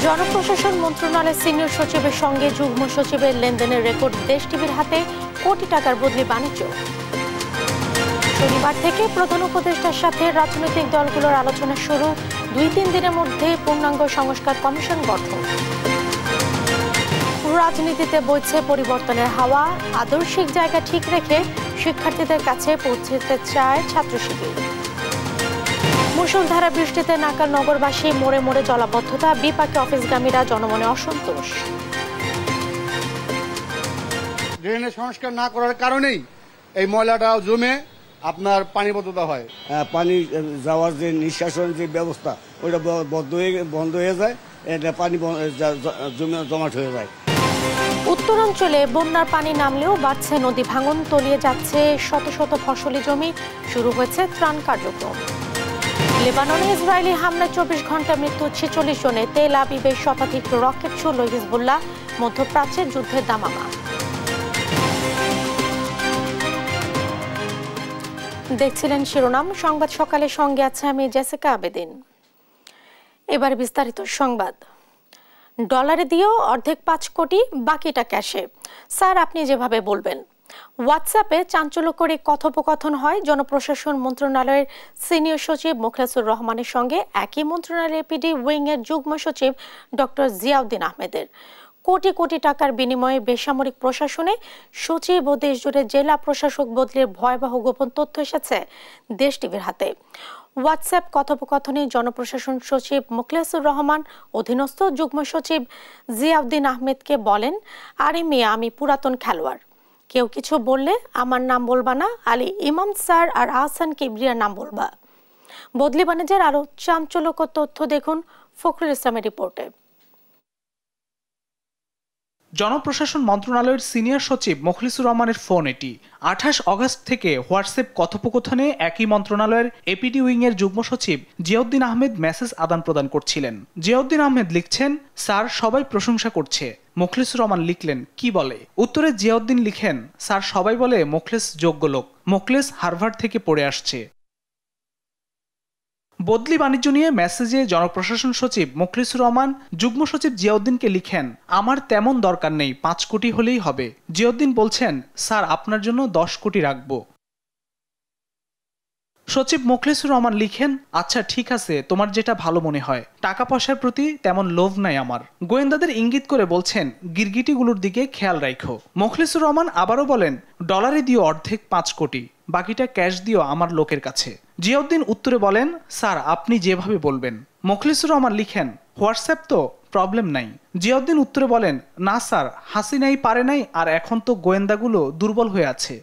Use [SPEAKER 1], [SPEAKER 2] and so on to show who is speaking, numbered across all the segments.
[SPEAKER 1] জনপ্রশাসন মন্ত্রণালয়ের সিনিয়র সচিবের সঙ্গে যুগ্ম সচিবের লেনদেনের রেকর্ড দেশ টিভির হাতে। কোটি টাকার বদলি বাণিজ্য। শনিবার থেকে প্রধান উপদেষ্টার সাথে রাজনৈতিক দলগুলোর আলোচনা শুরু। 2-3 দিনের মধ্যে পূর্ণাঙ্গ সংস্কার কমিশন গঠন। রাজনীতিতে বইছে পরিবর্তনের হাওয়া। আদর্শিক জায়গা ঠিক রেখে শিক্ষার্থীদের কাছে পৌঁছতে চায় ছাত্র শিবির। মুষলধারা বৃষ্টিতে নাকাল নগরবাসী, মোড়ে মোড়ে জলাবদ্ধতা। বিপাকে অফিসগামীরা, জনমনে অসন্তোষ।
[SPEAKER 2] ড্রেনের সংস্কার না করার কারণেই এই ময়লাটাও জমে আপনার পানিবদ্ধতা হয়।
[SPEAKER 3] পানি যাওয়ার যে নিষ্কাশনের যে ব্যবস্থা ওইটা বন্ধ হয়ে যায়, এটা পানি জমাট হয়ে যায়।
[SPEAKER 1] উত্তরাঞ্চলে বন্যার পানি নামলেও বাড়ছে নদী ভাঙন, তলিয়ে যাচ্ছে শত শত ফসলি জমি। শুরু হয়েছে ত্রাণ কার্যক্রম। লেবাননে ইসরায়েলি হামলায় 24 ঘন্টা মৃত্যু 46 জনের। তেল আবিবের শতাধিক রকেট ছুড়ল হিজবুল্লাহ। মধ্যপ্রাচ্যের যুদ্ধের দামামা। দেখছিলেন শিরোনাম সংবাদ সকালের সঙ্গে আছে আমি জেসিকা আবেদিন। এবার বিস্তারিত সংবাদ। ডলারে দিয়েও অর্ধেক 5 কোটি, বাকিটা ক্যাশে। স্যার আপনি যেভাবে বলবেন। হোয়াটসঅ্যাপে চাঞ্চল্যকর কথোপকথন হয় জনপ্রশাসন মন্ত্রণালয়ের সিনিয়র সচিব মোখলেসুর রহমানের সঙ্গে একই মন্ত্রণালয়ের এপিডি উইং এর যুগ্ম সচিব ডক্টর জিয়াউদ্দিন আহমেদের। কোটি কোটি টাকার বিনিময়ে বেসামরিক প্রশাসনে সচিব ও দেশজুড়ে জেলা প্রশাসক বদলির ভয়াবহ গোপন তথ্য এসেছে দেশ টিভির হাতে। হোয়াটসঅ্যাপ কথোপকথনে জনপ্রশাসন সচিব মোখলেসুর রহমান অধীনস্থ যুগ্ম সচিব জিয়াউদ্দিন আহমেদকে বলেন, আরে মিয়া আমি পুরাতন খেলোয়াড়, কেউ কিছু বললে আমার নাম বলবা না, আলী ইমাম স্যার আর আহসান কিবরিয়ার নাম বলবা। বদলি বাণিজ্যের আরো চাঞ্চল্যকর তথ্য দেখুন ফখরুল ইসলামের রিপোর্টে।
[SPEAKER 4] জনপ্রশাসন মন্ত্রণালয়ের সিনিয়র সচিব মোখলেসুর রহমানের ফোন এটি। 28 অগস্ট থেকে হোয়াটসঅ্যাপ কথোপকথনে একই মন্ত্রণালয়ের এপিডি উইং এর যুগ্ম সচিব জিয়াউদ্দিন আহমেদ মেসেজ আদান প্রদান করছিলেন। জিয়াউদ্দিন আহমেদ লিখছেন, স্যার সবাই প্রশংসা করছে। মোখলেসুর রহমান লিখলেন, কি বলে? উত্তরে জিয়াউদ্দিন লিখেন, স্যার সবাই বলে মোখলেস যোগ্য লোক, মোখলেস হার্ভার্ড থেকে পড়ে আসছে। বদলি বাণিজ্য নিয়ে মেসেজে জনপ্রশাসন সচিব মোখলেসুর রহমান যুগ্ম সচিব জিয়াউদ্দিনকে লিখেন, আমার তেমন দরকার নেই, 5 কোটি হলেই হবে। জিয়াউদ্দিন বলছেন, স্যার আপনার জন্য 10 কোটি রাখবো। সচিব মোখলেসুর রহমান লিখেন, আচ্ছা ঠিক আছে, তোমার যেটা ভালো মনে হয়। টাকা পয়সার প্রতি তেমন লোভ নাই আমার। গোয়েন্দাদের ইঙ্গিত করে বলছেন, গিরগিটিগুলোর দিকে খেয়াল রাখো। মোখলেসুর রহমান আবারও বলেন, ডলারে দিও অর্ধেক 5 কোটি, বাকিটা ক্যাশ দিও আমার লোকের কাছে। জিয়াউদ্দিন উত্তরে বলেন, স্যার আপনি যেভাবে বলবেন। মোখলেসুর রহমান লিখেন, হোয়াটসঅ্যাপ তো, প্রবলেম নাই। জিয়াউদ্দিন উত্তরে বলেন, না স্যার, হাসিনাই পারে নাই, আর এখন তো গোয়েন্দাগুলো দুর্বল হয়ে আছে।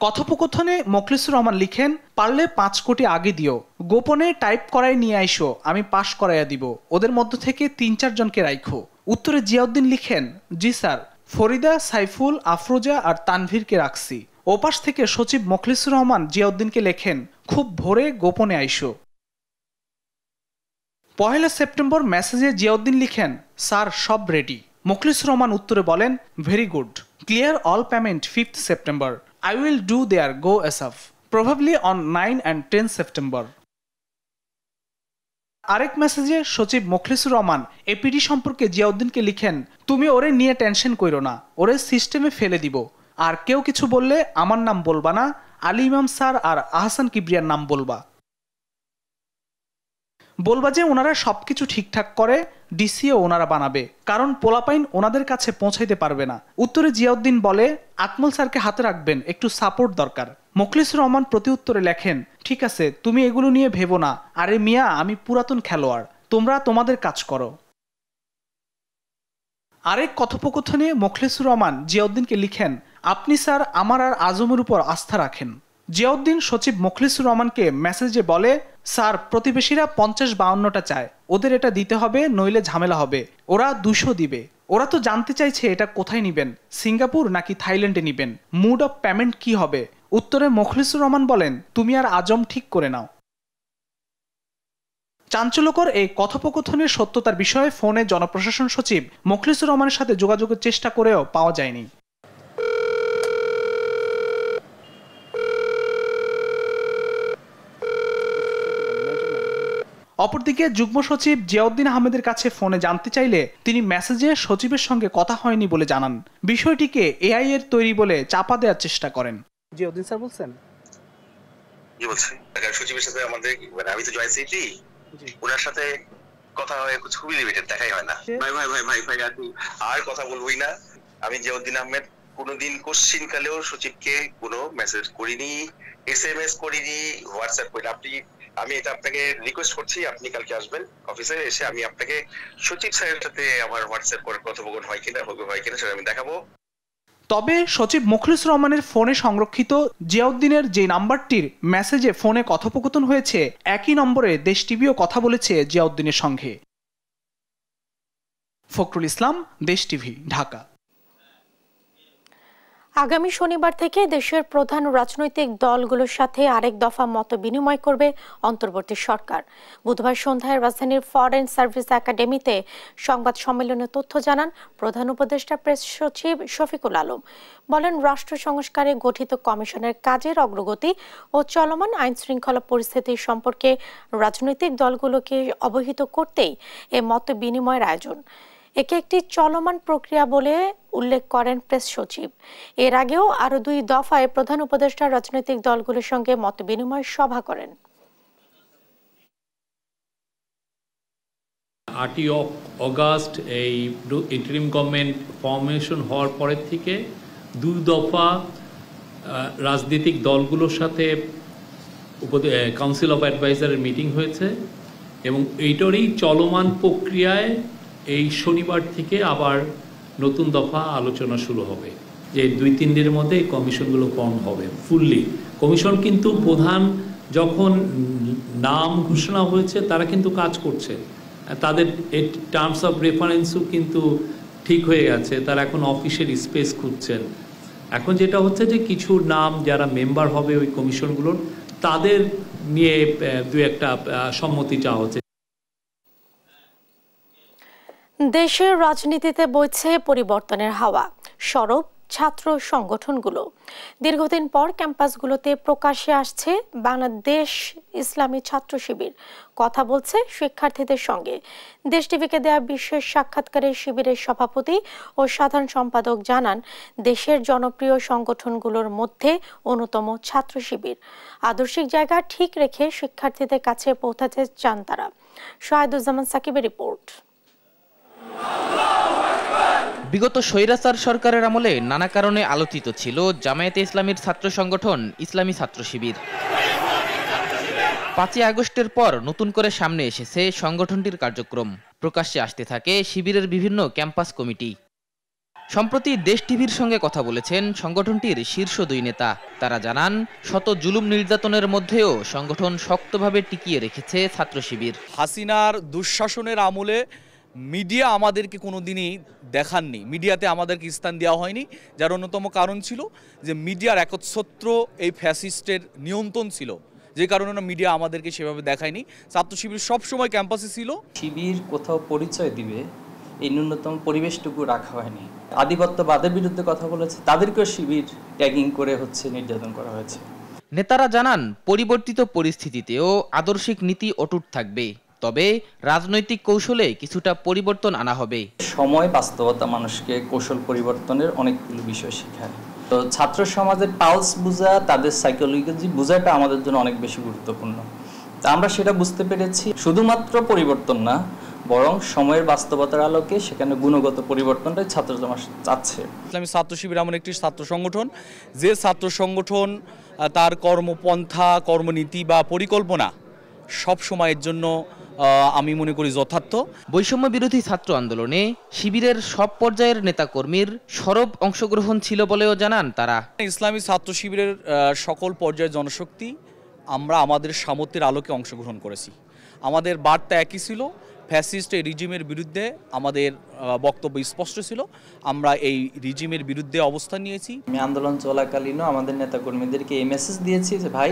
[SPEAKER 4] কথোপকথনে মোখলেসুর রহমান লিখেন, পারলে 5 কোটি আগে দিও, গোপনে টাইপ করাই নিয়ে আইসো, আমি পাশ করাইয়া দিব, ওদের মধ্য থেকে 3-4 জনকে রাখো। উত্তরে জিয়াউদ্দিন লিখেন, জি স্যার, ফরিদা, সাইফুল, আফরোজা আর তানভীরকে রাখছি। ওপাশ থেকে সচিব মোখলেসুর রহমান জিয়াউদ্দিনকে লেখেন, খুব ভোরে গোপনে আইসো। 1 সেপ্টেম্বর মেসেজে জিয়াউদ্দিন লিখেন, স্যার সব রেডি। মোখলেসুর রহমান উত্তরে বলেন, very good, clear all payment 5 September. I will do their go ASAP, probably on 9 and 10 September. আরেক মেসেজে সচিব মোখলেসুর রহমান এপিডি সম্পর্কে জিয়াউদ্দিনকে লিখেন, তুমি ওরে নিয়ে টেনশন কইরো না, ওরে সিস্টেমে ফেলে দিব। আর কেউ কিছু বললে আমার নাম বলবা না, আলী ইমাম স্যার আর আহসান কিবরিয়ার নাম বলবা। বলবা যে ওনারা সবকিছু ঠিকঠাক করে, ডিসিও ওনারা বানাবে, কারণ পোলাপাইন ওনাদের কাছে পৌঁছাইতে পারবে না। উত্তরে জিয়াউদ্দিন বলে, আতমল স্যারকে হাতে রাখবেন, একটু সাপোর্ট দরকার। মোখলেসুর রহমান প্রতি উত্তরে লেখেন, ঠিক আছে, তুমি এগুলো নিয়ে ভেবো না, আরে মিয়া আমি পুরাতন খেলোয়াড়, তোমরা তোমাদের কাজ করো। আরেক কথোপকথনে মোখলেসুর রহমান জিয়াউদ্দিনকে লিখেন, আপনি স্যার আমার আর আজমের উপর আস্থা রাখেন। জিয়াউদ্দিন সচিব মোখলেসুর রহমানকে মেসেজে বলে, স্যার প্রতিবেশীরা 50-52টা চায়, ওদের এটা দিতে হবে, নইলে ঝামেলা হবে। ওরা 200 দিবে। ওরা তো জানতে চাইছে এটা কোথায় নিবেন, সিঙ্গাপুর নাকি থাইল্যান্ডে নিবেন, মুড অফ পেমেন্ট কি হবে। উত্তরে মোখলেসুর রহমান বলেন, তুমি আর আজম ঠিক করে নাও। চাঞ্চল্যকর এই কথোপকথনের সত্যতার বিষয়ে ফোনে জনপ্রশাসন সচিব মোখলেসুর রহমানের সাথে যোগাযোগের চেষ্টা করেও পাওয়া যায়নি। অপরদিকে যুগ্ম সচিব জিয়াউদ্দিন আহমেদের কাছে ফোনে জানতে চাইলে তিনি মেসেজে সচিবের সঙ্গে কথা হয়নি বলে জানান। বিষয়টিকে এআই এর তৈরি বলে চাপা দেওয়ার চেষ্টা করেন।
[SPEAKER 5] জিয়াউদ্দিন স্যার বলছেন
[SPEAKER 6] কি বলছেন সচিবের সাথে আমাদের আমি তো জয়েন্ট সেক্রেটারি, ওনার সাথে কথা হয় খুবই লিমিটেড, দেখাই হয় না। ভাই আর কথা বলবোই না। আমি জিয়াউদ্দিন আহমেদ কোনোদিন কোশ্চিন কালেও সচিবকে কোনো মেসেজ করিনি, SMS করিনি, হোয়াটসঅ্যাপ করিনি। আমি এটা আপনাকে রিকোয়েস্ট করছি, আপনি কালকে আসবেন অফিসে, এসে আমি আপনাকে সচিব স্যারের সাথে আমার হোয়াটসঅ্যাপ করে কথোপকথন হয় কিনা সেটা আমি দেখাবো।
[SPEAKER 4] তবে সচিব মুখলিসুর রহমানের ফোনে সংরক্ষিত জিয়াউদ্দিনের যে নাম্বারটির মেসেজে ফোনে কথোপকথন হয়েছে, একই নম্বরে দেশ টিভিও কথা বলেছে জিয়াউদ্দিনের সঙ্গে। ফখরুল ইসলাম, দেশ টিভি, ঢাকা।
[SPEAKER 1] আগামী শনিবার থেকে দেশের প্রধান রাজনৈতিক দলগুলোর সাথে আরেক দফা মত বিনিময় করবে অন্তর্বর্তী সরকার। বুধবার সন্ধ্যায় রাজধানীর ফরেন সার্ভিস একাডেমিতে সংবাদ সম্মেলনে তথ্য জানান প্রধান উপদেষ্টা প্রেস সচিব শফিকুল আলম। বলেন, রাষ্ট্র সংস্কারে গঠিত কমিশনের কাজের অগ্রগতি ও চলমান আইন শৃঙ্খলা পরিস্থিতি সম্পর্কে রাজনৈতিক দলগুলোকে অবহিত করতেই এ মত বিনিময়ের আয়োজন। একে একটি চলমান প্রক্রিয়া বলে উল্লেখ করেন প্রেস সচিব। এর আগেও আরো 2 দফায় প্রধান উপদেষ্টা রাজনৈতিক দলগুলোর সঙ্গে মত বিনিময় সভা করেন।
[SPEAKER 7] 8 অগাস্ট এই ইন্টারিম গভর্নমেন্ট ফর্মেশন হওয়ার পরের থেকে 2 দফা রাজনৈতিক দলগুলোর সাথে কাউন্সিল অফ অ্যাডভাইজারের মিটিং হয়েছে এবং এইটারই চলমান প্রক্রিয়ায় এই শনিবার থেকে আবার নতুন দফা আলোচনা শুরু হবে, যে 2-3 দিনের মধ্যে এই কমিশনগুলো ফর্ম হবে ফুললি। কমিশন কিন্তু প্রধান যখন নাম ঘোষণা হয়েছে তারা কিন্তু কাজ করছে, তাদের টার্মস অফ রেফারেন্সও কিন্তু ঠিক হয়ে গেছে, তারা এখন অফিসের স্পেস খুঁজছেন। এখন যেটা হচ্ছে যে কিছু নাম যারা মেম্বার হবে ওই কমিশনগুলোর, তাদের নিয়ে 2-1টা সম্মতি চাওয়া হচ্ছে।
[SPEAKER 1] দেশের রাজনীতিতে বইছে পরিবর্তনের হাওয়া। সরব ছাত্র সংগঠনগুলো দীর্ঘদিন পর ক্যাম্পাসগুলোতে প্রকাশ্যে আসছে বাংলাদেশ ইসলামী ছাত্র শিবির। কথা বলছে শিক্ষার্থীদের সঙ্গে। দেশ টিভিকে দেয়া বিশেষ সাক্ষাৎকারে শিবিরের সভাপতি ও সাধারণ সম্পাদক জানান, দেশের জনপ্রিয় সংগঠনগুলোর মধ্যে অন্যতম ছাত্র শিবির। আদর্শিক জায়গা ঠিক রেখে শিক্ষার্থীদের কাছে পৌঁছাতে চান তারা। শাহিদুজ্জামান সাকিবের রিপোর্ট।
[SPEAKER 8] বিগত স্বৈরাচার সরকারের আমলে নানা কারণে আলোচিত ছিল জামায়াতে ইসলামীর ছাত্র সংগঠন ইসলামী ছাত্র শিবির। 5 আগস্টের পর নতুন করে সামনে এসেছে সংগঠনটির কার্যক্রম। প্রকাশ্যে আসতে থাকে শিবিরের বিভিন্ন ক্যাম্পাস কমিটি। সম্প্রতি দেশ টিভির সঙ্গে কথা বলেছেন সংগঠনটির শীর্ষ 2 নেতা। তারা জানান, শত জুলুম নির্যাতনের মধ্যেও সংগঠন শক্তভাবে টিকিয়ে রেখেছে ছাত্র শিবির।
[SPEAKER 9] হাসিনার দুঃশাসনের আমলে মিডিয়া আমাদেরকে কোনো দিনই দেখাননি, মিডিয়াতে আমাদেরকে স্থান দেওয়া হয়নি, যার অন্যতম কারণ ছিল যে মিডিয়ার একচ্ছত্র এই ফ্যাসিস্টের নিয়ন্ত্রণ ছিল, যে কারণে মিডিয়া আমাদেরকে সেভাবে দেখায়নি। ছাত্র শিবির সবসময় ক্যাম্পাসে ছিল।
[SPEAKER 10] শিবির কোথাও পরিচয় দিবে এই ন্যূনতম পরিবেশটুকু রাখা হয়নি। আধিপত্যবাদের বিরুদ্ধে কথা বলেছে, তাদেরকেও শিবির ট্যাগিং করে নির্যাতন করা হয়েছে।
[SPEAKER 8] নেতারা জানান, পরিবর্তিত পরিস্থিতিতেও আদর্শিক নীতি অটুট থাকবে, তবে রাজনৈতিক কৌশলে কিছুটা পরিবর্তন আনা হবে।
[SPEAKER 10] সময় বাস্তবতা মানুষকে কৌশল পরিবর্তনের অনেকগুলো বিষয় শেখায়। তো ছাত্র সমাজের পালস বোঝা, তাদের সাইকোলজি বোঝাটা আমাদের জন্য অনেক বেশি গুরুত্বপূর্ণ। তা আমরা সেটা বুঝতে পেরেছি। শুধুমাত্র পরিবর্তন না, বরং সময়ের বাস্তবতার আলোকে সেখানে গুণগত পরিবর্তনটাই ছাত্র সমাজ চাচ্ছে।
[SPEAKER 9] ইসলামী ছাত্র শিবির এমন একটি ছাত্র সংগঠন, যে ছাত্র সংগঠন তার কর্মপন্থা, কর্মনীতি বা পরিকল্পনা সব সময়ের জন্য আমি মনে করি যথার্থ।
[SPEAKER 8] বৈষম্য বিরোধী ছাত্র আন্দোলনে শিবিরের সব পর্যায়ের নেতাকর্মীর সরব অংশগ্রহণ ছিল বলেও জানান তারা।
[SPEAKER 9] ইসলামী ছাত্র শিবিরের সকল পর্যায়ের জনশক্তি আমরা আমাদের সামর্থ্যের আলোকে অংশগ্রহণ করেছি। আমাদের বার্তা একই ছিল, ফ্যাসিস্ট এই রিজিমের বিরুদ্ধে আমাদের বক্তব্য স্পষ্ট ছিল। আমরা এই রিজিমের বিরুদ্ধে অবস্থান নিয়েছি।
[SPEAKER 10] আমি আন্দোলন চলাকালীনও আমাদের নেতাকর্মীদেরকে এই মেসেজ দিয়েছি যে ভাই,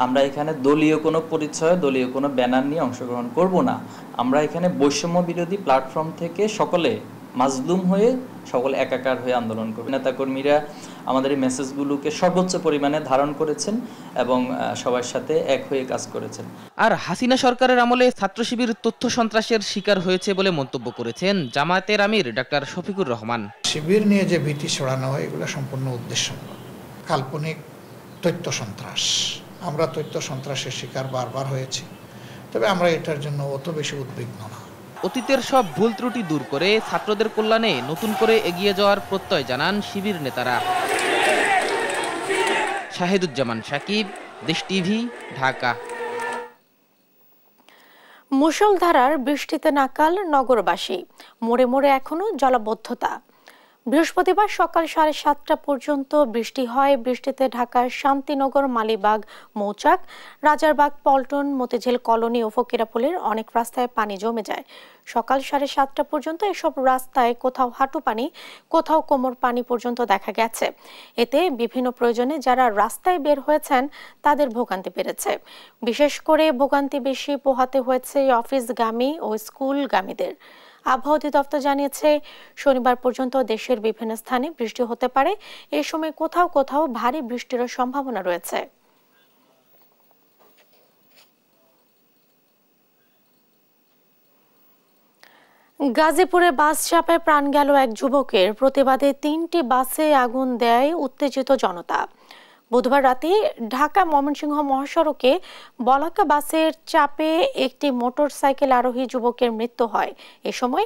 [SPEAKER 10] আমরা এখানে দলীয় কোনো পরিচয়, দলীয় কোনো ব্যানার নিয়ে অংশগ্রহণ করব না। আমরা এখানে বৈষম্য বিরোধী প্ল্যাটফর্ম থেকে সকলে মাজলুম হয়ে, সকলে একাকার হয়ে আন্দোলন করব। নেতাকর্মীরা আমাদের এই মেসেজগুলোকে সর্বোচ্চ পরিমাণে ধারণ করেছেন এবং সবার সাথে এক হয়ে কাজ করেছেন।
[SPEAKER 8] আর হাসিনা সরকারের আমলে ছাত্র শিবির তথ্য সন্ত্রাসের শিকার হয়েছে বলে মন্তব্য করেছেন জামায়াতের আমির ডাক্তার শফিকুর রহমান।
[SPEAKER 5] শিবির নিয়ে যে ভীতি ছড়ানো হয় এগুলো সম্পূর্ণ উদ্দেশ্যমূলক, কাল্পনিক তথ্য সন্ত্রাস। আমরা তথ্য সন্ত্রাসের শিকার বারবার হয়েছি, তবে আমরা এটার জন্য অত বেশি উদ্বিগ্ন না।
[SPEAKER 8] অতীতের সব ভুল ত্রুটি দূর করে ছাত্রদের কল্যাণে নতুন করে এগিয়ে যাওয়ার প্রত্যয় জানান শিবির নেতারা। শাহিদুজ্জামান সাকিব, দেশ টিভি, ঢাকা।
[SPEAKER 1] মুষলধারার বৃষ্টিতে নাকাল নগরবাসী, মোড়ে মোড়ে এখনো জলাবদ্ধতা। বৃহস্পতিবার সকাল 7:30 পর্যন্ত বৃষ্টি হয়। বৃষ্টিতে ঢাকার শান্তিনগর, মালিবাগ, মৌচাক, রাজারবাগ, পল্টন, মতিঝিল কলোনি ও ফকিরাপুলের অনেক রাস্তায় পানি জমে যায়। সকাল 7:30 পর্যন্ত এসব রাস্তায় কোথাও হাঁটু পানি, কোথাও কোমর পানি পর্যন্ত দেখা গেছে। এতে বিভিন্ন প্রয়োজনে যারা রাস্তায় বের হয়েছেন তাদের ভোগান্তি বেড়েছে। বিশেষ করে ভোগান্তি বেশি পোহাতে হয়েছে অফিসগামী ও স্কুলগামীদের। আবহাওয়া অধিদপ্তর জানিয়েছে, শনিবার পর্যন্ত দেশের বিভিন্ন স্থানে বৃষ্টি হতে পারে। এ সময় কোথাও কোথাও ভারী বৃষ্টির সম্ভাবনা রয়েছে। গাজীপুরে বাস চাপায় প্রাণ গেল এক যুবকের। প্রতিবাদে 3টি বাসে আগুন দেয় উত্তেজিত জনতা। বুধবার রাতে ঢাকা ময়মনসিংহ মহাসড়কে বলাকা বাসের চাপে একটি মোটরসাইকেল আরোহী যুবকের মৃত্যু হয়। এ সময়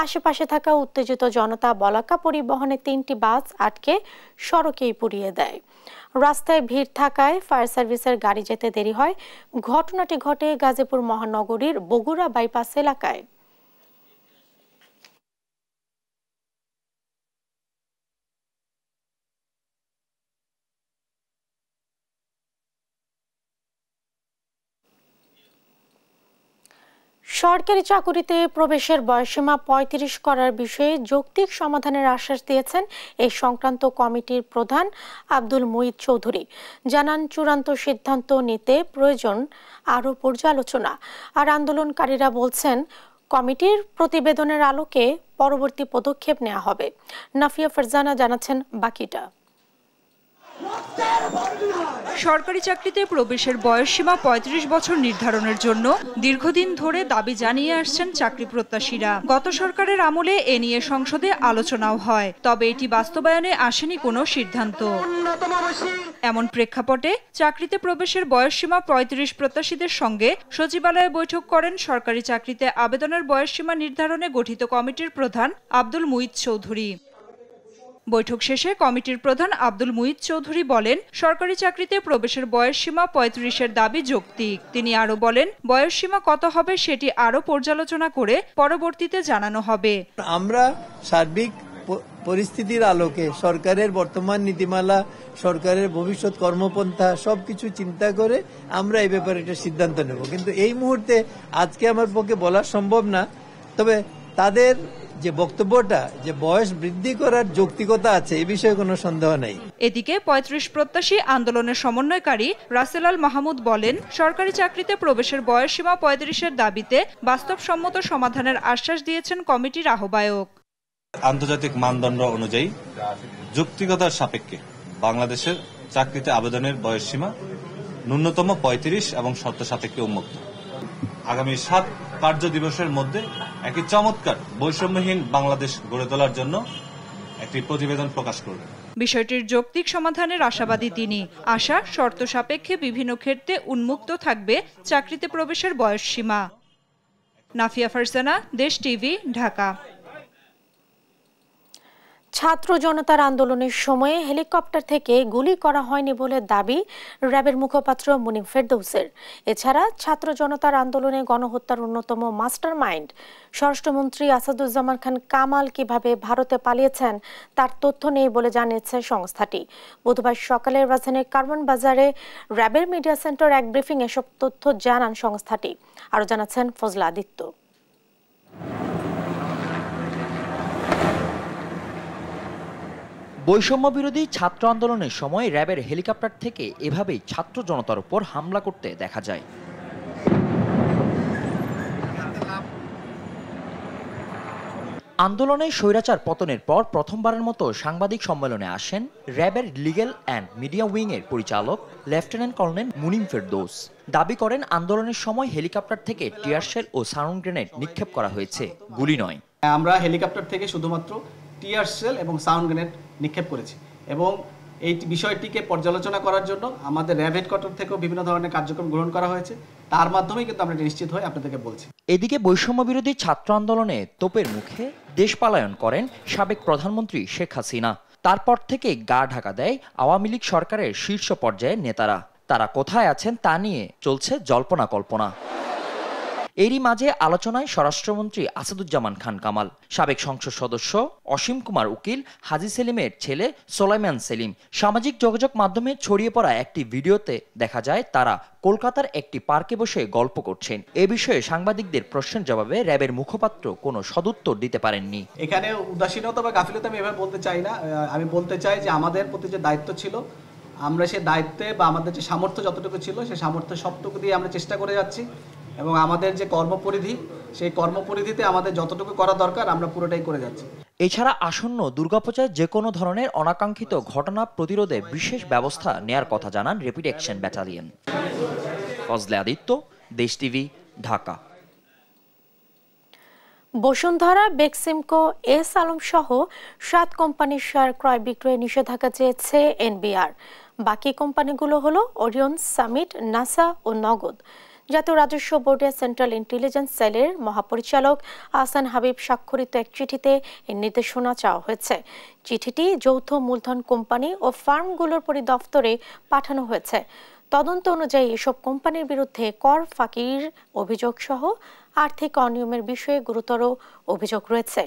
[SPEAKER 1] আশেপাশে থাকা উত্তেজিত জনতা বলাকা পরিবহনে 3টি বাস আটকে সড়কেই পুড়িয়ে দেয়। রাস্তায় ভিড় থাকায় ফায়ার সার্ভিসের গাড়ি যেতে দেরি হয়। ঘটনাটি ঘটে গাজীপুর মহানগরীর বগুড়া বাইপাস এলাকায়। সরকারি চাকুরিতে প্রবেশের বয়সসীমা 35 করার বিষয়ে যৌক্তিক সমাধানের আশ্বাস দিয়েছেন এই সংক্রান্ত কমিটির প্রধান আব্দুল মুঈদ চৌধুরী। জানান, চূড়ান্ত সিদ্ধান্ত নিতে প্রয়োজন আরও পর্যালোচনা। আর আন্দোলনকারীরা বলছেন, কমিটির প্রতিবেদনের আলোকে পরবর্তী পদক্ষেপ নেওয়া হবে। নাফিয়া ফারজানা জানাচ্ছেন বাকিটা।
[SPEAKER 11] সরকারি চাকরিতে প্রবেশের বয়সসীমা 35 বছর নির্ধারণের জন্য দীর্ঘদিন ধরে দাবি জানিয়ে আসছেন চাকরি প্রত্যাশীরা। গত সরকারের আমলে এ নিয়ে সংসদে আলোচনাও হয়, তবে এটি বাস্তবায়নে আসেনি কোনো সিদ্ধান্ত। এমন প্রেক্ষাপটে চাকরিতে প্রবেশের বয়সসীমা 35 প্রত্যাশীদের সঙ্গে সচিবালয়ে বৈঠক করেন সরকারি চাকরিতে আবেদনের বয়সসীমা নির্ধারণে গঠিত কমিটির প্রধান আব্দুল মুঈদ চৌধুরী। বৈঠক শেষে কমিটির প্রধান আব্দুল মুঈদ চৌধুরী বলেন, সরকারি চাকরিতে প্রবেশের বয়সসীমা 35-এর দাবি যৌক্তিক। তিনি আরো বলেন, বয়সসীমা কত হবে সেটি আরো পর্যালোচনা করে পরবর্তীতে জানানো হবে।
[SPEAKER 12] আমরা সার্বিক পরিস্থিতির আলোকে সরকারের বর্তমান নীতিমালা, সরকারের ভবিষ্যৎ কর্মপন্থা সবকিছু চিন্তা করে আমরা এই ব্যাপারে একটা সিদ্ধান্ত নেব। কিন্তু এই মুহূর্তে আজকে আমার পক্ষে বলা সম্ভব না। তবে তাদের যে বক্তব্যটা, যে বয়স বৃদ্ধি করার যৌক্তিকতা আছে, এই বিষয়ে কোনো সন্দেহ নেই।
[SPEAKER 11] এদিকে 35 প্রত্যাশী আন্দোলনের সমন্বয়কারী রাসেল আল মাহমুদ বলেন, সরকারি চাকরিতে প্রবেশের বয়সসীমা 35-এর দাবিতে বাস্তবসম্মত সমাধানের আশ্বাস দিয়েছেন কমিটির আহ্বায়ক।
[SPEAKER 13] আন্তর্জাতিক মানদণ্ড অনুযায়ী যৌক্তিকতার সাপেক্ষে বাংলাদেশের চাকরিতে আবেদনের বয়সসীমা ন্যূনতম 35 এবং শর্ত সাপেক্ষে উন্মুক্ত। আগামী 7 কার্য দিবসের মধ্যে একটি চমৎকার বৈষম্যহীন বাংলাদেশ গড়ে তোলার জন্য একটি প্রতিবেদন প্রকাশ করবে।
[SPEAKER 11] বিষয়টির যৌক্তিক সমাধানের আশাবাদী তিনি। আশা, শর্ত সাপেক্ষে বিভিন্ন ক্ষেত্রে উন্মুক্ত থাকবে চাকরিতে প্রবেশের বয়সসীমা। নাফিয়া ফারজানা, দেশ টিভি, ঢাকা।
[SPEAKER 1] ছাত্র জনতার আন্দোলনের সময়ে হেলিকপ্টার থেকে গুলি করা হয়নি বলে দাবি র্যাবের মুখপাত্র মুনিম ফেরদৌসের। এছাড়া ছাত্র জনতার আন্দোলনে গণহত্যার অন্যতম মাস্টার মাইন্ড স্বরাষ্ট্রমন্ত্রী আসাদুজ্জামান খান কামাল কিভাবে ভারতে পালিয়েছেন তার তথ্য নেই বলে জানিয়েছে সংস্থাটি। বুধবার সকালে রাজধানীর কারওয়ান বাজারে র্যাবের মিডিয়া সেন্টার এক ব্রিফিং এসব তথ্য জানান সংস্থাটি। আরও জানাচ্ছেন ফজলা আদিত্য।
[SPEAKER 14] বৈষম্য বিরোধী ছাত্র আন্দোলনের সময় র্যাবের হেলিকপ্টার থেকে এভাবেই ছাত্র জনতার উপর হামলা করতে দেখা যায়। আন্দোলনে স্বৈরাচার পতনের পর প্রথমবারের মতো সাংবাদিক সম্মেলনে আসেন র্যাবের লিগ্যাল অ্যান্ড মিডিয়া উইংয়ের পরিচালক লেফটেন্যান্ট কর্নেল মুনিম ফেরদৌস। দাবি করেন আন্দোলনের সময় হেলিকপ্টার থেকে টিয়ারশেল ও সাউন্ড গ্রেনেড নিক্ষেপ করা হয়েছে, গুলি নয়।
[SPEAKER 15] আমরা হেলিকপ্টার থেকে শুধুমাত্র টিয়ারশেল এবং সাউন্ড গ্রেনেড নিক্ষেপ করেছি এবং এই বিষয়টিকে পর্যালোচনা করার জন্য আমাদের র্যাব হেডকোয়ার্টার থেকেও বিভিন্ন ধরনের কার্যক্রম গ্রহণ করা হয়েছে। তার মাধ্যমেই কিন্তু আমরা নিশ্চিত হয়ে আপনাদেরকে বলছি।
[SPEAKER 14] এদিকে বৈষম্য বিরোধী ছাত্র আন্দোলনে তোপের মুখে দেশ পালায়ন করেন সাবেক প্রধানমন্ত্রী শেখ হাসিনা। তারপর থেকে গা ঢাকা দেয় আওয়ামী লীগ সরকারের শীর্ষ পর্যায়ের নেতারা। তারা কোথায় আছেন তা নিয়ে চলছে জল্পনা কল্পনা। এরই মাঝে আলোচনায় স্বরাষ্ট্রমন্ত্রী আসাদুজ্জামান খান কামাল, সাবেক সংসদ সদস্য অসীম কুমার উকিল, হাজী সেলিমের ছেলে সোলাইমান সেলিম। সামাজিক যোগাযোগ মাধ্যমে ছড়িয়ে পড়া একটি ভিডিওতে দেখা যায় তারা কলকাতার একটি পার্কে বসে গল্প করছেন। এ বিষয়ে সাংবাদিকদের প্রশ্নের জবাবে র্যাবের মুখপাত্র কোনো সদুত্তর দিতে পারেননি।
[SPEAKER 15] এখানে উদাসীনতা বা গাফিলতি আমি এভাবে বলতে চাই না। আমি বলতে চাই যে আমাদের প্রতি যে দায়িত্ব ছিল, আমরা সেই দায়িত্বে বা আমাদের যে সামর্থ্য যতটুকু ছিল সেই সামর্থ্য সবটুকু দিয়ে আমরা চেষ্টা করে যাচ্ছি এবং আমাদের যে কর্মপরিধি সেই কর্মপরিধিতে আমাদের যতটুকু করা দরকার আমরা পুরোটাই করে যাচ্ছি।
[SPEAKER 14] এছাড়া আসন্ন দুর্গাপূজায় যে কোনো ধরনের অনাকাঙ্ক্ষিত ঘটনা প্রতিরোধে বিশেষ ব্যবস্থা নেয়ার কথা জানান rapid action battalion. Fazle Aditya, দেশ টিভি, ঢাকা।
[SPEAKER 1] বসুন্ধরা, বেক্সিমকো, এস আলম সহ 7 কোম্পানির শেয়ার ক্রয় বিক্রয়ে নিষেধাজ্ঞা চেয়েছে এনবিআর। বাকি কোম্পানিগুলো হলো ওরিয়ন, সামিট, নাসা ও নগদ। জাতীয় রাজস্ব বোর্ডের সেন্ট্রাল ইন্টেলিজেন্স সেলের মহাপরিচালক আহসান হাবিব স্বাক্ষরিত এক চিঠিতে এই নির্দেশনা চাওয়া হয়েছে। চিঠিটি যৌথ মূলধন কোম্পানি ও ফার্মগুলোর পরিদপ্তরে পাঠানো হয়েছে। তদন্ত অনুযায়ী এসব কোম্পানির বিরুদ্ধে কর ফাঁকির অভিযোগ সহ আর্থিক অনিয়মের বিষয়ে গুরুতর অভিযোগ রয়েছে।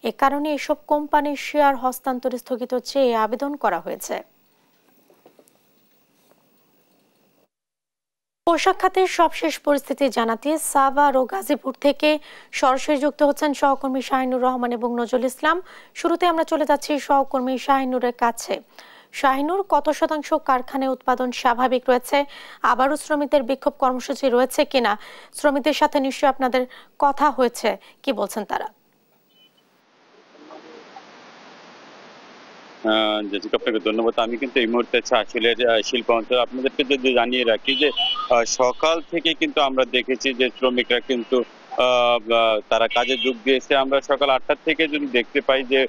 [SPEAKER 1] এ কারণে এসব কোম্পানির শেয়ার হস্তান্তর স্থগিত চেয়ে আবেদন করা হয়েছে। পোশাক খাতের সবশেষ পরিস্থিতি জানাতে সাভার ও গাজীপুর থেকে সরাসরি যুক্ত হচ্ছেন সহকর্মী শাহিনুর রহমান এবং নজরুল ইসলাম। শুরুতে আমরা চলে যাচ্ছি সহকর্মী শাহিনুরের কাছে। শাহিনুর, কত শতাংশ কারখানায় উৎপাদন স্বাভাবিক রয়েছে? আবারও শ্রমিকদের বিক্ষোভ কর্মসূচি রয়েছে কিনা? শ্রমিকদের সাথে নিশ্চয়ই আপনাদের কথা হয়েছে, কি বলছেন তারা?
[SPEAKER 16] আপনাকে ধন্যবাদ। আমি কিন্তু এই মুহূর্তে আসলের শিল্প অঞ্চল আপনাদেরকে যদি জানিয়ে রাখি যে সকাল থেকে কিন্তু আমরা দেখেছি যে শ্রমিকরা কিন্তু তারা কাজে যোগ দিয়েছে। আমরা সকাল 8টা থেকে যদি দেখতে পাই যে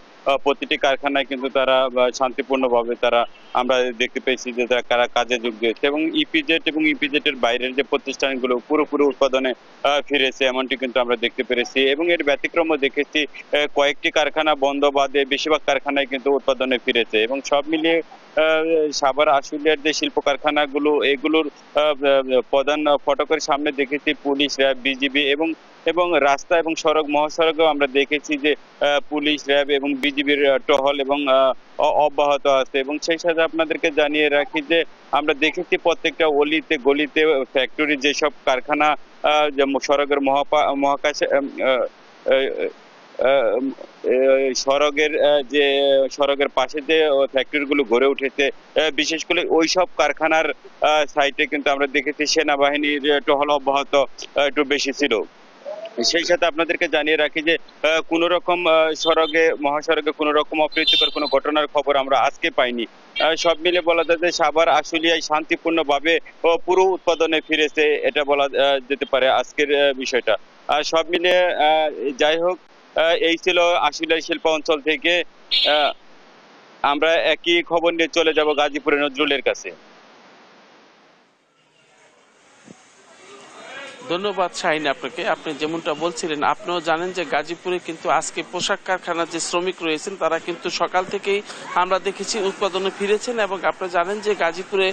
[SPEAKER 16] প্রতিটি কারখানায় কিন্তু তারা শান্তিপূর্ণভাবে আমরা দেখতে পেয়েছি যে তারা কাজে যোগ দিয়েছে এবং ইপিজেড এবং ইপিজেডের বাইরের যে প্রতিষ্ঠানগুলো পুরোপুরি উৎপাদনে ফিরেছে এমনটি কিন্তু আমরা দেখতে পেরেছি এবং এর ব্যতিক্রমও দেখেছি কয়েকটি কারখানা বন্ধ বাদে বেশিরভাগ কারখানায় কিন্তু উৎপাদনে ফিরেছে এবং সব মিলিয়ে সাভার আশুলিয়ার যে শিল্প কারখানাগুলো এগুলোর প্রধান ফটকের সামনে দেখেছি পুলিশ, র্যাব, বিজিবি এবং রাস্তা এবং সড়ক মহাসড়কেও আমরা দেখেছি যে পুলিশ, র্যাব এবং বিজিবির টহল এবং অব্যাহত আছে এবং সেই সাথে আপনাদেরকে জানিয়ে রাখি যে আমরা দেখেছি প্রত্যেকটা অলিতে গলিতে ফ্যাক্টরি যেসব কারখানা সড়কের মহাকাশে সড়কের পাশে যে ফ্যাক্টরিগুলো গড়ে উঠেছে বিশেষ করে ওইসব কারখানার সাইটে কিন্তু আমরা দেখেছি সেনাবাহিনীর টহল অব্যাহত একটু বেশি ছিল। সেই সাথে আপনাদেরকে জানিয়ে রাখি যে কোনো রকম মহাসড়কে কোনো রকম অপ্রীতিকর কোনো ঘটনার খবর আমরা আজকে পাইনি। সব মিলে বলা যায় যে সাভার আশুলিয়ায় শান্তিপূর্ণভাবে পুরো উৎপাদনে ফিরেছে, এটা বলা যেতে পারে আজকের বিষয়টা। সব মিলে যাই হোক, এই ছিল আশুলিয়া শিল্প অঞ্চল থেকে। আমরা একই খবর নিয়ে চলে যাব গাজীপুরের নজরুলের কাছে।
[SPEAKER 17] ধন্যবাদ শাহিন আপনাকে। আপনি যেমনটা বলছিলেন, আপনিও জানেন যে গাজীপুরে কিন্তু আজকে পোশাক কারখানার যে শ্রমিক রয়েছেন তারা কিন্তু সকাল থেকেই আমরা দেখেছি উৎপাদনে ফিরেছেন এবং আপনি জানেন যে গাজীপুরে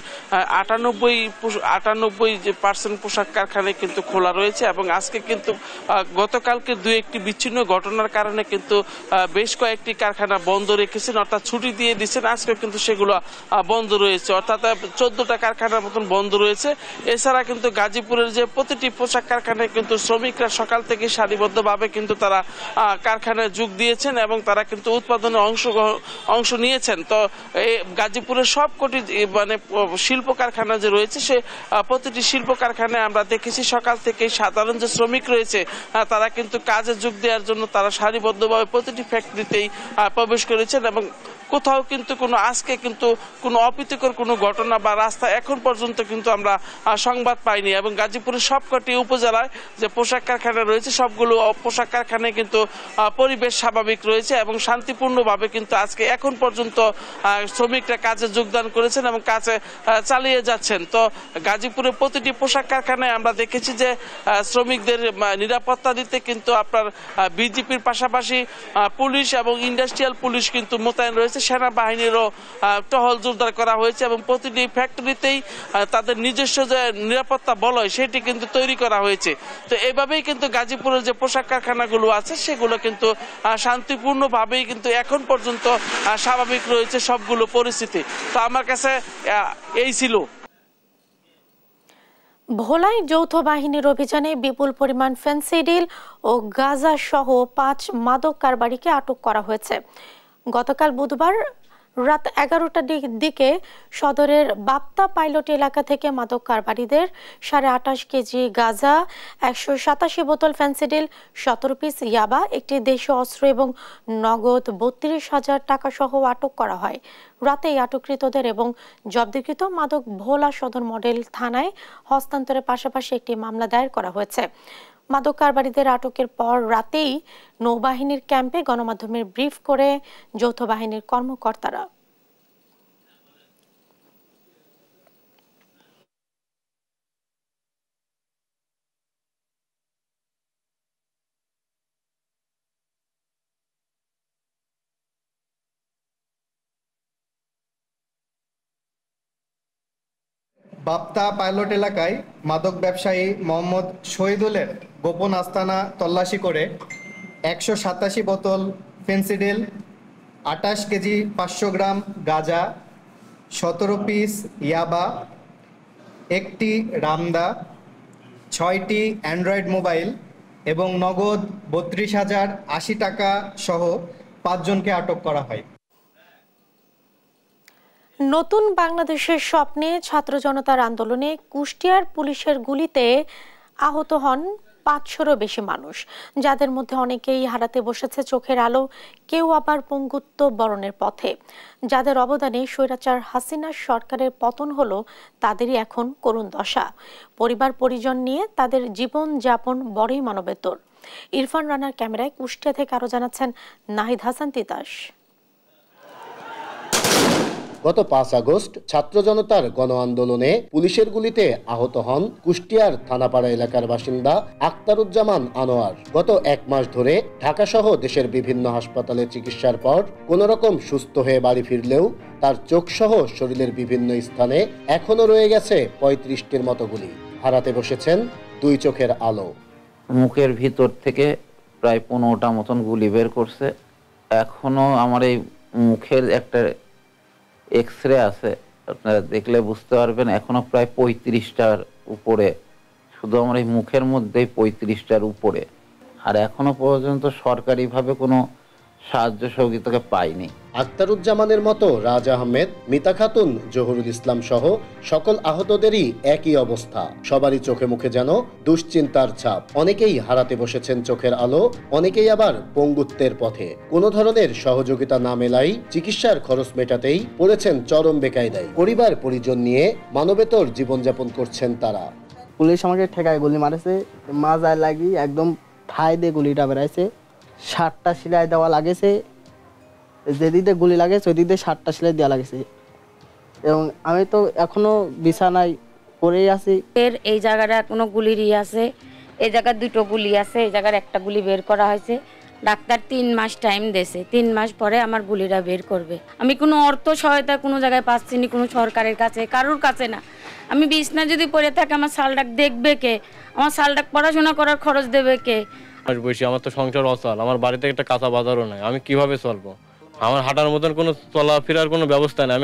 [SPEAKER 17] 98% পোশাক কারখানায় কিন্তু খোলা রয়েছে এবং আজকে কিন্তু গতকালকে 2-1টি বিচ্ছিন্ন ঘটনার কারণে কিন্তু বেশ কয়েকটি কারখানা বন্ধ রেখেছেন, অর্থাৎ ছুটি দিয়ে দিচ্ছেন। আজকে কিন্তু সেগুলো বন্ধ রয়েছে, অর্থাৎ 14টা কারখানার মতন বন্ধ রয়েছে। এছাড়া কিন্তু গাজীপুরের যে প্রতিটি পোশাক কারখানায় কিন্তু শ্রমিকরা সকাল থেকে সারিবদ্ধভাবে কিন্তু তারা কারখানায় যোগ দিয়েছেন এবং তারা কিন্তু উৎপাদনে অংশ নিয়েছেন। তো এই গাজীপুরের সবকটি মানে শিল্প কারখানা যে রয়েছে সে প্রতিটি শিল্প কারখানায় আমরা দেখেছি সকাল থেকে সাধারণ যে শ্রমিক রয়েছে তারা কিন্তু কাজে যোগ দেওয়ার জন্য তারা সারিবদ্ধভাবে প্রতিটি ফ্যাক্টরিতেই প্রবেশ করেছেন এবং কোথাও কিন্তু আজকে কিন্তু কোনো অপ্রীতিকর কোনো ঘটনা বা রাস্তা এখন পর্যন্ত কিন্তু আমরা সংবাদ পাইনি। এবং গাজীপুরের সবকটি উপজেলায় যে পোশাক কারখানা রয়েছে সবগুলো পোশাক কারখানায় কিন্তু পরিবেশ স্বাভাবিক রয়েছে এবং শান্তিপূর্ণভাবে কিন্তু আজকে এখন পর্যন্ত শ্রমিকরা কাজে যোগদান করেছেন এবং কাজে চালিয়ে যাচ্ছেন। তো গাজীপুরের প্রতিটি পোশাক কারখানায় আমরা দেখেছি যে শ্রমিকদের নিরাপত্তা দিতে কিন্তু আপনার বিজেপির পাশাপাশি পুলিশ এবং ইন্ডাস্ট্রিয়াল পুলিশ কিন্তু মোতায়েন রয়েছে, সেনাবাহিনীরও টহল জোরদার করা হয়েছে এবং প্রতিটি ফ্যাক্টরিতেই তাদের নিজস্ব যে নিরাপত্তা বলয় সেটি কিন্তু তৈরি করা হয়েছে। তো এভাবেই কিন্তু গাজীপুরের যে পোশাক কারখানাগুলো আছে সেগুলো কিন্তু শান্তিপূর্ণভাবেই কিন্তু এখন পর্যন্ত স্বাভাবিক রয়েছে সবগুলো পরিস্থিতি। তো আমার কাছে এই ছিল।
[SPEAKER 1] ভোলায় যৌথ বাহিনীর অভিযানে বিপুল পরিমাণ ফেনসিডিল ও গাঁজা সহ 5 মাদক কারবারিকে আটক করা হয়েছে। গতকাল বুধবার রাত 11টার দিকে সদরের বাপ্তা পাইলট এলাকা থেকে মাদক কারবারিদের 28.5 কেজি গাঁজা, 187 বোতল ফেনসিডিল, 17 পিস ইয়াবা, একটি দেশীয় অস্ত্র এবং নগদ 32,000 টাকা সহ আটক করা হয়। রাতেই আটককৃতদের এবং জব্দকৃত মাদক ভোলা সদর মডেল থানায় হস্তান্তরের পাশাপাশি একটি মামলা দায়ের করা হয়েছে। মাদক কারবারিদের আটকের পর রাতেই নৌবাহিনীর ক্যাম্পে গণমাধ্যমের ব্রিফ করে যৌথ বাহিনীর কর্মকর্তারা।
[SPEAKER 18] বাপ্তা পাইলট এলাকায় মাদক ব্যবসায়ী মোহাম্মদ শহীদুলের গোপন আস্তানা তল্লাশি করে 187 বোতল ফেনসিডিল, 28 কেজি 500 গ্রাম গাঁজা, 17 পিস ইয়াবা, একটি রামদা, 6টি অ্যান্ড্রয়েড মোবাইল এবং নগদ 32,080 টাকা সহ 5 জনকে আটক করা হয়।
[SPEAKER 1] নতুন বাংলাদেশের স্বপ্নে ছাত্র জনতার আন্দোলনে কুষ্টিয়ার পুলিশের গুলিতে আহত হন 500-রও বেশি মানুষ, যাদের মধ্যে অনেকেই হারাতে বসেছে চোখের আলো, কেউ আবার পঙ্গুত্ব বরণের পথে। যাদের অবদানে স্বৈরাচার হাসিনার সরকারের পতন হলো তাদেরই এখন করুণ দশা। পরিবার পরিজন নিয়ে তাদের জীবন যাপন বড়ই মানবেতর। ইরফান রানার ক্যামেরায় কুষ্টিয়া থেকে আরো জানাচ্ছেন নাহিদ হাসান তিতাস।
[SPEAKER 19] গত 5 আগস্ট ছাত্র জনতার গণ আন্দোলনে পুলিশের গুলিতে আহত হন কুষ্টিয়ার থানাপাড়া এলাকার বাসিন্দা আখতারুজ্জামান আনোয়ার। গত 1 মাস ধরে ঢাকা সহ দেশের বিভিন্ন হাসপাতালে চিকিৎসার পর কোন রকম সুস্থ হয়ে বাড়ি ফিরলেও তার চোখ সহ শরীরের বিভিন্ন স্থানে এখনো রয়ে গেছে 35টির মতো গুলি। হারাতে বসেছেন 2 চোখের আলো।
[SPEAKER 20] মুখের ভিতর থেকে প্রায় 15টা মতন গুলি বের করছে। এখনো আমার এই মুখের একটা এক্সরে আছে, আপনারা দেখলে বুঝতে পারবেন এখনো প্রায় 35টার উপরে, শুধু আমার এই মুখের মধ্যেই 35টার উপরে। আর এখনো পর্যন্ত সরকারিভাবে কোনো সাহায্য সহযোগিতাকে পাইনি।
[SPEAKER 19] আখতারুজ্জামানের মতো রাজ আহমেদ, মিতা খাতুন, জহুরুল ইসলাম সহ সকল আহতদেরই একই অবস্থা। সবারই চোখে মুখে যেন দুশ্চিন্তার ছাপ। অনেকেই হারাতে বসেছেন চোখের আলো, অনেকেই আবার পঙ্গুত্বের পথে। কোনো ধরনের সহযোগিতা না মেলাই চিকিৎসার খরচ মেটাতেই পড়েছেন চরম বেকায়দায়। পরিবার পরিজন নিয়ে মানবেতর জীবনযাপন করছেন তারা।
[SPEAKER 21] পুলিশ আমাকে ঠেকায় গুলি মারেছে, মাজায় লাগি একদম ঠাই দিয়ে গুলিটা বেড়াইছে। 7টা সেলাই দেওয়া লাগেছে, যেদিকে গুলি লাগেছে ওই দিকে 7টা সেলাই দেওয়া লাগেছে এবং আমি তো এখনো বিছানায় পড়েই আছি।
[SPEAKER 22] এই জায়গাটা কোনো গুলিরই আছে, এই জায়গার 2টো গুলি আছে, এই জায়গার একটা গুলি বের করা হয়েছে। ডাক্তার 3 মাস টাইম দিয়েছে, 3 মাস পরে আমার গুলিটা বের করবে। আমি কোনো অর্থ সহায়তা কোনো জায়গায় পাচ্ছি না, কোনো সরকারের কাছে, কারোর কাছে না। আমি বিছনা যদি পড়ে থাকি আমার শালডাক দেখবে কে? আমার শালডাক পড়াশোনা করার খরচ দেবে কে?
[SPEAKER 23] বসে আমার তো সংসার অচল, আমার বাড়িতে একটা কাঁচা বাজারও নাই, আমি কিভাবে চলবো? আমার হাঁটার মতন কোনো চলাফেরার কোনো ব্যবস্থা নেই।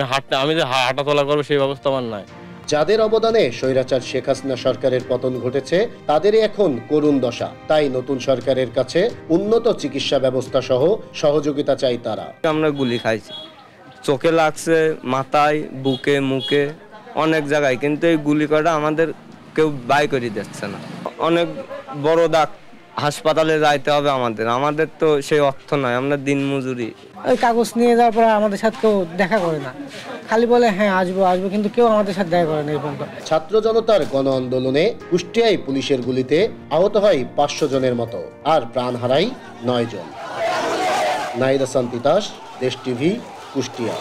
[SPEAKER 23] আমি যে হাঁটা চলা করবো সেই ব্যবস্থা আমার নাই।
[SPEAKER 19] যাদের অবদানে স্বৈরাচার শেখ হাসিনা সরকারের পতন ঘটেছে তাদেরই এখন করুণ দশা। তাই নতুন সরকারের কাছে উন্নত চিকিৎসা ব্যবস্থা সহ সহযোগিতা চাই তারা।
[SPEAKER 2] আমরা গুলি খাইছি, চোখে লাগছে, মাথায়, বুকে, মুখে, অনেক জায়গায়, কিন্তু এই গুলি করা আমাদের কেউ বাই করে দিচ্ছে না। অনেক বড় দাগ, হাসপাতালে যাইতে হবে আমাদের তো সেই অর্থ নয়, আমরা দিন মজুরি।
[SPEAKER 3] ওই কাগজ নিয়ে যাওয়ার পর আমাদের সাথে কেউ দেখা করে না, খালি বলে হ্যাঁ আসবো, কিন্তু কেউ আমাদের সাথে দেখা করে না এই পর্যন্ত।
[SPEAKER 19] ছাত্র জনতার গণ আন্দোলনে কুষ্টিয়ায় পুলিশের গুলিতে আহত হয় 500 জনের মতো, আর প্রাণ হারায় 9 জন। নাহিদ হাসান তিতাস, দেশ টিভি, কুষ্টিয়া।